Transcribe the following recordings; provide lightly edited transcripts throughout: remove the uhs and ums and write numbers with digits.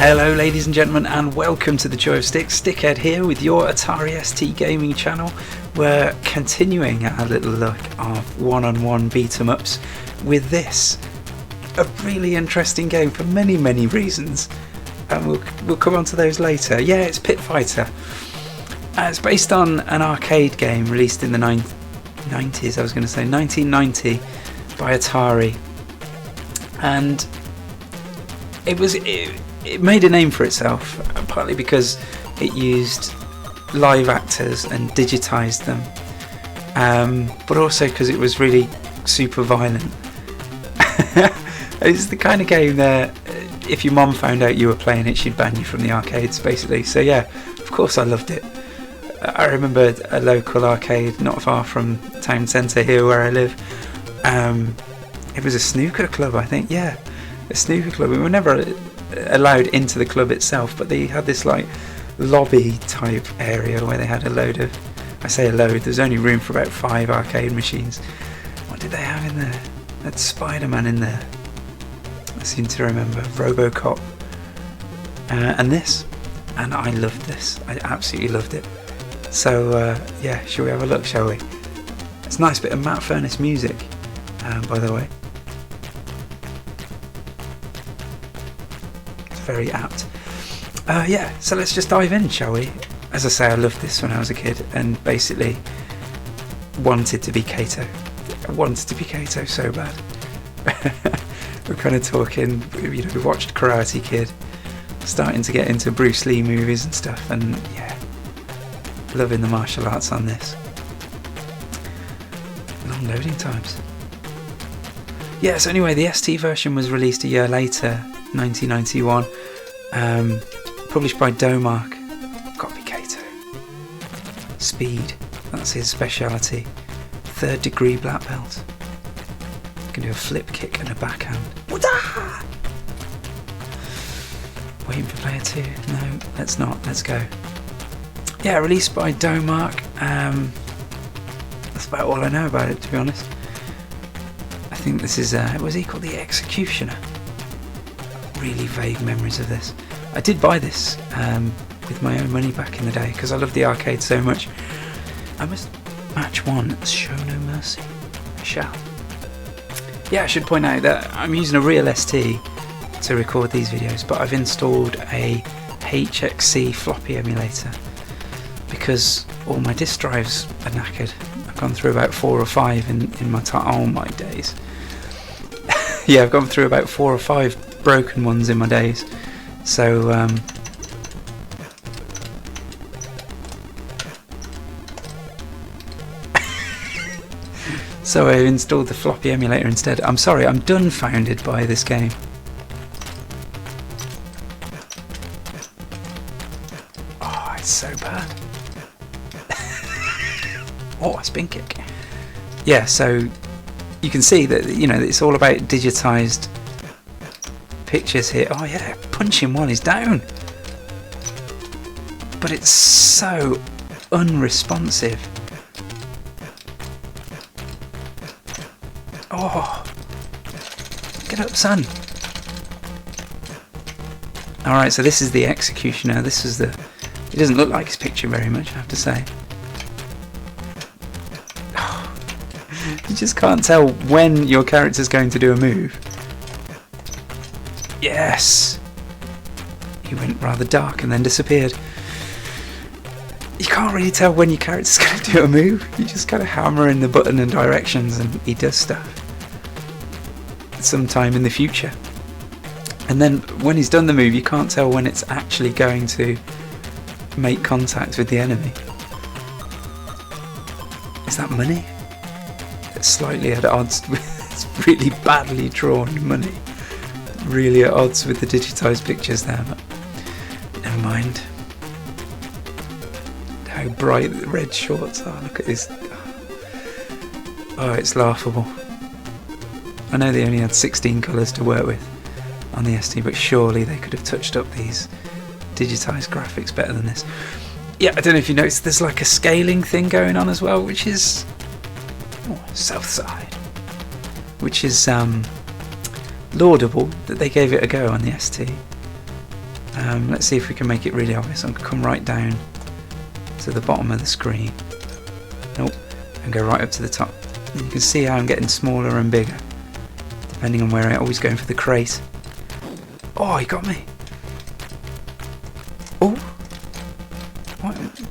Hello ladies and gentlemen, and welcome to the Joy of Sticks. Stickhead here with your Atari ST gaming channel. We're continuing our little look of one-on-one beat-em-ups with this. A really interesting game for many reasons, and we'll come on to those later. Yeah, it's Pit Fighter. It's based on an arcade game released in the 90s, I was going to say 1990, by Atari, and it made a name for itself, partly because it used live actors and digitized them, but also because it was really super violent. It's the kind of game that if your mom found out you were playing it, she'd ban you from the arcades, basically. So yeah, of course I loved it. I remember a local arcade not far from town centre here where I live. It was a snooker club, I think. Yeah, a snooker club. We were never allowed into the club itself, but they had this like lobby type area where they had a load of, I say a load, there's only room for about 5 arcade machines. What did they have in there? They had Spider-Man in there, I seem to remember, Robocop, and this, and I loved this. I absolutely loved it. So yeah, shall we have a look, shall we? It's a nice bit of Matt Furness music, by the way. Very apt. Yeah, so let's just dive in, shall we? As I say, I loved this when I was a kid, and basically wanted to be Kato. I wanted to be Kato so bad. We're kind of talking, you know, we watched Karate Kid, starting to get into Bruce Lee movies and stuff, and yeah, loving the martial arts on this. Long loading times. Yeah, so anyway, the ST version was released a year later, 1991, published by Domark. Gotta be Kato. Speed, that's his speciality. 3rd degree black belt. Can do a flip kick and a backhand. Wada! Waiting for player 2. No, let's not. Let's go. Yeah, released by Domark. That's about all I know about it, to be honest. I think this is, was he called the Executioner? Really vague memories of this. I did buy this with my own money back in the day because I loved the arcade so much. I must match one, show no mercy. I shall. Yeah, I should point out that I'm using a real ST to record these videos, but I've installed a HXC floppy emulator because all my disk drives are knackered. I've gone through about 4 or 5 in my oh my days. Yeah, I've gone through about 4 or 5 broken ones in my days. So so I installed the floppy emulator instead. I'm sorry, I'm dumbfounded by this game. Oh, it's so bad. Oh, a spin kick. Yeah, so you can see that, you know, it's all about digitized pictures here. Oh yeah, punching while he's down. But it's so unresponsive. Oh, get up, son. Alright, so this is the Executioner. This is the... It doesn't look like his picture very much, I have to say. Oh, you just can't tell when your character's going to do a move. Yes! He went rather dark and then disappeared. You can't really tell when your character's going to do a move. You just kind of hammer in the button and directions and he does stuff. Sometime in the future. And then when he's done the move, you can't tell when it's actually going to make contact with the enemy. Is that money? It's slightly at odds with... It's really badly drawn money. Really at odds with the digitized pictures there, but never mind. How bright the red shorts are. Look at this. Oh, it's laughable. I know they only had 16 colours to work with on the ST, but surely they could have touched up these digitized graphics better than this. yeah, I don't know if you noticed, there's like a scaling thing going on as well, which is south side, which is laudable that they gave it a go on the ST. Let's see if we can make it really obvious. I'm going to come right down to the bottom of the screen. Nope. And go right up to the top. And you can see how I'm getting smaller and bigger, depending on where I'm always going for the crate. Oh, he got me. Oh.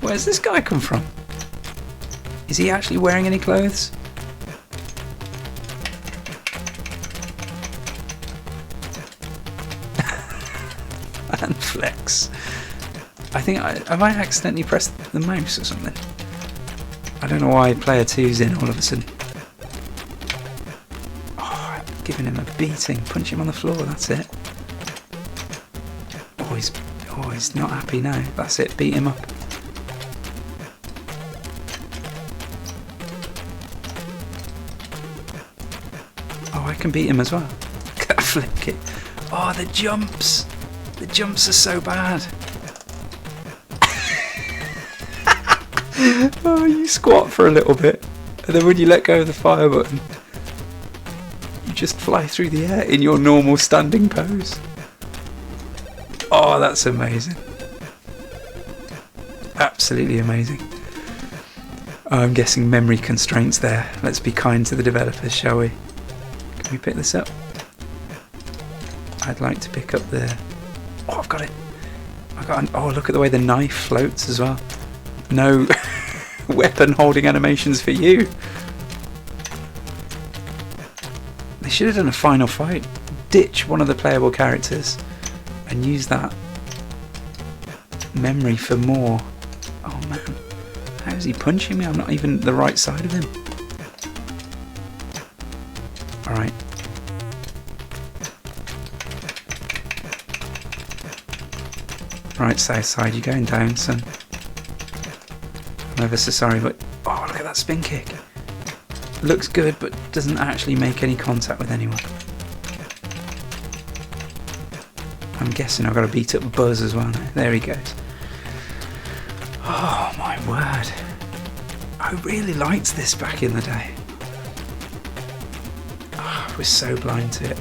Where's this guy come from? Is he actually wearing any clothes? And flex. I think have I accidentally pressed the mouse or something? I don't know why player 2's in all of a sudden. Oh, I'm giving him a beating. Punch him on the floor, that's it. Oh, he's not happy now. That's it, beat him up. Oh, I can beat him as well. Look at that flip kick. Oh, the jumps! The jumps are so bad. Oh, you squat for a little bit, and then when you let go of the fire button, you just fly through the air in your normal standing pose. Oh, that's amazing. Absolutely amazing. I'm guessing memory constraints there. Let's be kind to the developers, shall we? Can we pick this up? I'd like to pick up the... Oh, I've got it. Oh, look at the way the knife floats as well. No weapon holding animations for you. They should have done a final fight. Ditch one of the playable characters and use that memory for more. Oh man, how is he punching me? I'm not even the right side of him. Alright. Right, south side, you're going down, son. I'm ever so sorry, but oh, look at that spin kick. Looks good, but doesn't actually make any contact with anyone. I'm guessing I've got to beat up Buzz as well now. There he goes. Oh my word. I really liked this back in the day. Oh, I was so blind to it.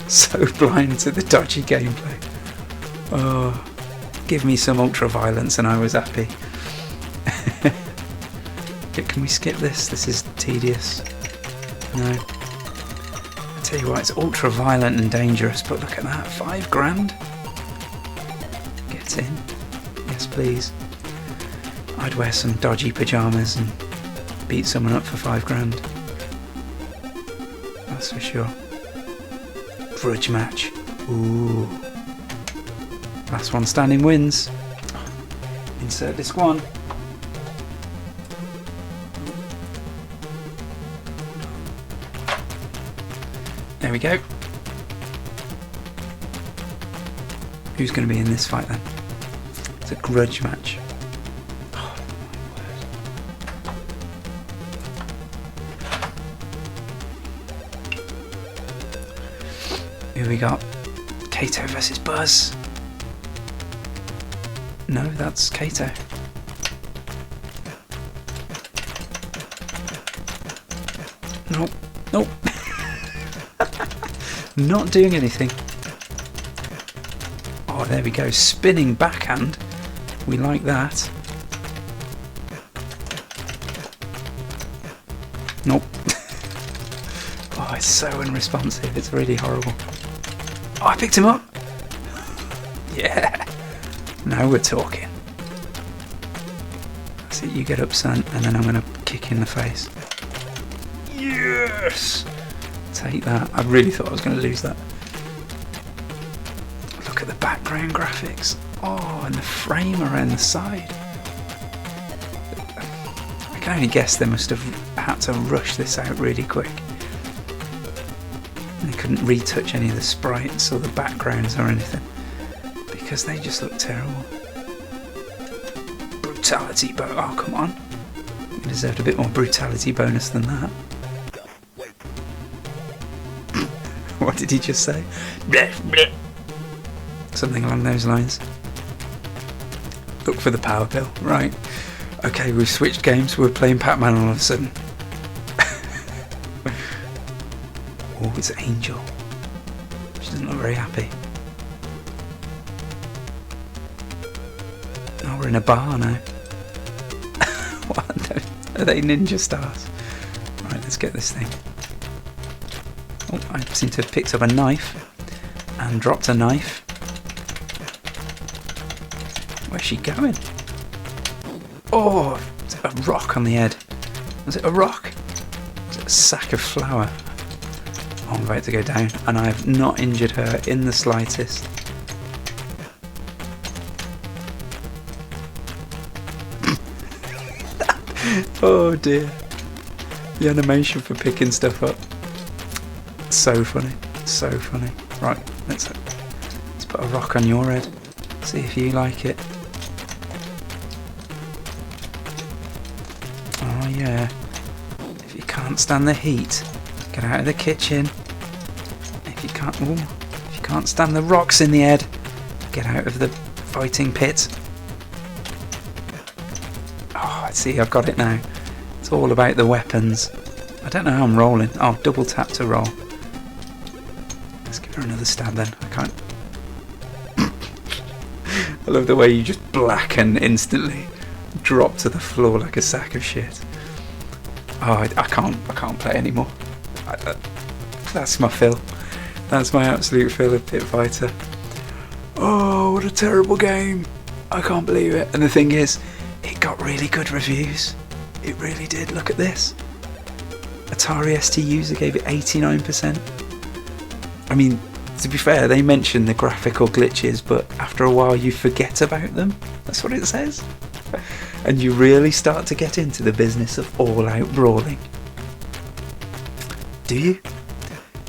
So blind to the dodgy gameplay. Oh, give me some ultra violence and I was happy. Can we skip this? This is tedious. No. I tell you what, it's ultra violent and dangerous, but look at that, £5 grand. Get in. Yes, please. I'd wear some dodgy pyjamas and beat someone up for £5 grand. That's for sure. Grudge match. Ooh. Last one standing wins. Insert disc 1. There we go. Who's going to be in this fight then? It's a grudge match. Oh, my word. Who we got? Kato versus Buzz. No, that's Kato. Nope. Nope. Not doing anything. Oh, there we go. Spinning backhand. We like that. Nope. Oh, it's so unresponsive. It's really horrible. Oh, I picked him up. Yeah. Now we're talking. That's it. You get up, son, and then I'm going to kick in the face. Yes. Take that. I really thought I was going to lose that. Look at the background graphics. Oh, and the frame around the side. I can only guess they must have had to rush this out really quick. And they couldn't retouch any of the sprites or the backgrounds or anything because they just look terrible. Brutality oh, come on. You deserved a bit more brutality bonus than that. What did he just say? Blech, blech. Something along those lines. Look for the power bill. Right. Okay, we've switched games. We're playing Pac-Man all of a sudden. Oh, it's Angel. She doesn't look very happy. Oh, we're in a bar now. What? Are they ninja stars? Right, let's get this thing. Oh, I seem to have picked up a knife and dropped a knife. Where's she going? Oh, a rock on the head. Was it a rock? Was it a sack of flour? Oh, I'm about to go down, and I have not injured her in the slightest. Oh dear. The animation for picking stuff up. So funny. So funny. Right, let's put a rock on your head. See if you like it. Oh yeah. If you can't stand the heat, get out of the kitchen. If you can't stand the rocks in the head, get out of the fighting pit. Oh, see, I've got it now. It's all about the weapons. I don't know how I'm rolling. Oh, double tap to roll. Let's give her another stab then. I can't. I love the way you just blacken instantly, drop to the floor like a sack of shit. Oh, I can't play anymore. That's my fill. That's my absolute fill of Pit Fighter. Oh, what a terrible game! I can't believe it. And the thing is, it got really good reviews. It really did. Look at this. Atari ST user gave it 89%. I mean, to be fair, they mention the graphical glitches, but after a while you forget about them. That's what it says. And you really start to get into the business of all-out brawling. Do you?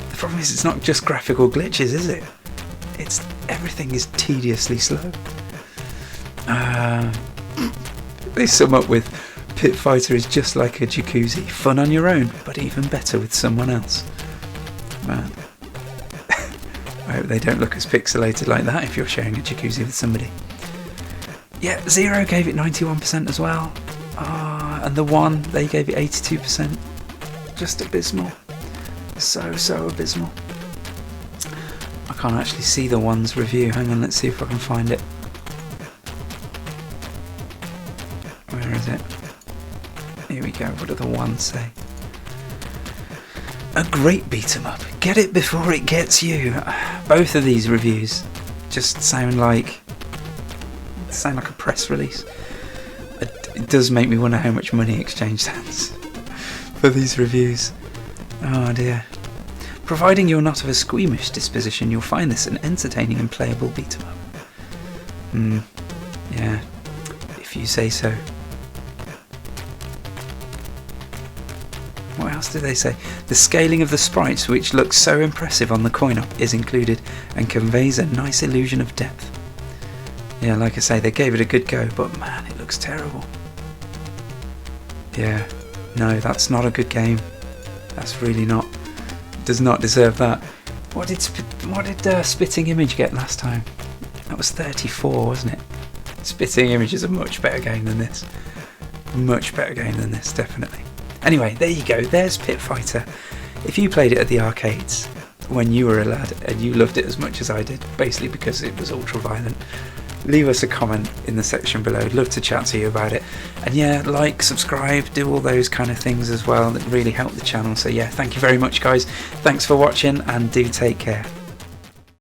The problem is, it's not just graphical glitches, is it? It's everything is tediously slow. They sum up with, Pit Fighter is just like a jacuzzi, fun on your own, but even better with someone else. Man, I hope they don't look as pixelated like that if you're sharing a jacuzzi with somebody. Yeah, Zero gave it 91% as well. And the One, they gave it 82%. Just abysmal. So abysmal. I can't actually see the One's review. Hang on, let's see if I can find it. Where is it? Here we go. What do the Ones say? A great beat 'em up. Get it before it gets you. Both of these reviews just sound like a press release. It does make me wonder how much money Exchange stands for these reviews. Oh dear. Providing you're not of a squeamish disposition, you'll find this an entertaining and playable beat 'em up. Yeah, if you say so. What else did they say? The scaling of the sprites, which looks so impressive on the coin-op, is included and conveys a nice illusion of depth. Yeah, like I say, they gave it a good go, but man, it looks terrible. Yeah, no, that's not a good game. That's really not. Does not deserve that. What did Spitting Image get last time? That was 34, wasn't it? Spitting Image is a much better game than this. Much better game than this, definitely. Anyway, there you go. There's Pit Fighter. If you played it at the arcades when you were a lad and you loved it as much as I did, basically because it was ultra violent, leave us a comment in the section below. I'd love to chat to you about it. And yeah, like, subscribe, do all those kind of things as well that really help the channel. So yeah, thank you very much guys. Thanks for watching and do take care.